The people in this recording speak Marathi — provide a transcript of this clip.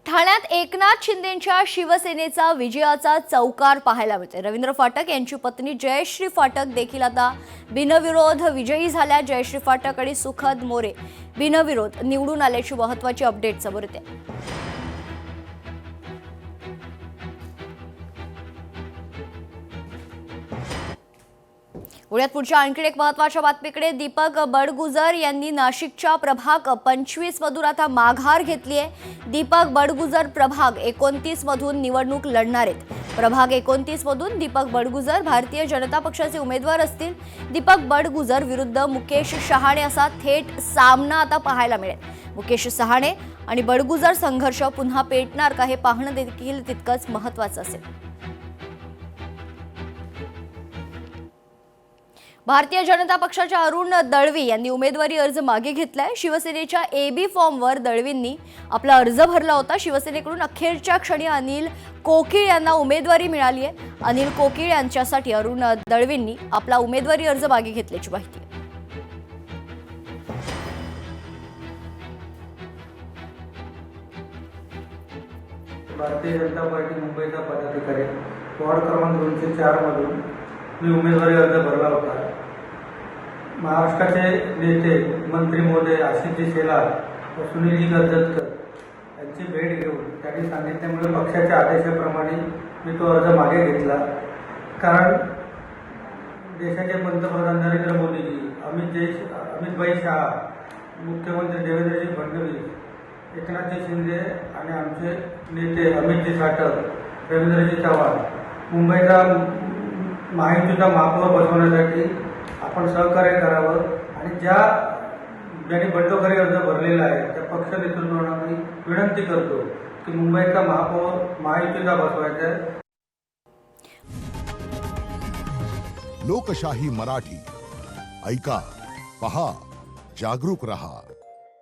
ठाण्यात एकनाथ शिंदेंच्या शिवसेनेचा विजयाचा चौकार पाहायला मिळते। रवींद्र फाटक यांची पत्नी जयश्री फाटक देखील आता बिनविरोध विजयी झाल्या। जयश्री फाटक आणि सुखद मोरे बिनविरोध निवडून आल्याची महत्त्वाची अपडेट समोर येते। पुण्यात पुढच्या आणखी एक महत्त्वाच्या बातमीकडे दीपक बडगुजर यांनी नाशिकच्या प्रभाग 25 मधून आता माघार घेतली आहे। दीपक बडगुजर प्रभाग 29 मधून निवडणूक लढणार आहेत। प्रभाग 29 मधून दीपक बडगुजर भारतीय जनता पक्षाचे उमेदवार असतील। दीपक बडगुजर विरुद्ध मुकेश सहाणे असा थेट सामना आता पाहायला मिळेल। मुकेश सहाणे आणि बडगुजर संघर्ष पुन्हा पेटणार का हे पाहणं देखील तितकंच महत्त्वाचं असेल। भारतीय जनता पक्षाच्या अरुण दळवी यांनी उमेदवारी अर्ज मागे घेतलाय। शिवसेनेच्या एबी फॉर्मवर दळवींनी आपला अर्ज भरला होता। शिवसेनेकडून अखेरच्या क्षणी अनिल कोकीळ यांना उमेदवारी मिळाली आहे। अनिल कोकीळ यांच्यासाठी अरुण दळवींनी आपला उमेदवारी अर्ज मागे घेतल्याची माहिती आहे। भारतीय जनता पार्टी मुंबईचा पदाधिकारी वॉर्ड क्रमांक 204 मधून मी उमेदवारी अर्ज भरला होता। महाराष्ट्राचे नेते मंत्री महोदय आशिषजी शेलार व सुनीलजी गर्जतकर यांची भेट घेऊन त्यांनी सांगितल्यामुळे पक्षाच्या आदेशाप्रमाणे मी तो अर्ज मागे घेतला। कारण देशाचे पंतप्रधान नरेंद्र मोदीजी, अमितभाई शहा, मुख्यमंत्री देवेंद्रजी फडणवीस, एकनाथजी शिंदे आणि आमचे नेते अमितजी साटक, रवींद्रजी चव्हाण मुंबईचा महायुतीचा महापौर बसवण्यासाठी आपण सहकार्य करावं आणि ज्यांनी बंडखोरी अर्ज भरलेला आहे त्या पक्ष नेतृत्वांना मी विनंती करतो की मुंबईचा महापौर महायुतीचा बसवायचा आहे। लोकशाही मराठी ऐका, पहा, जागरूक रहा।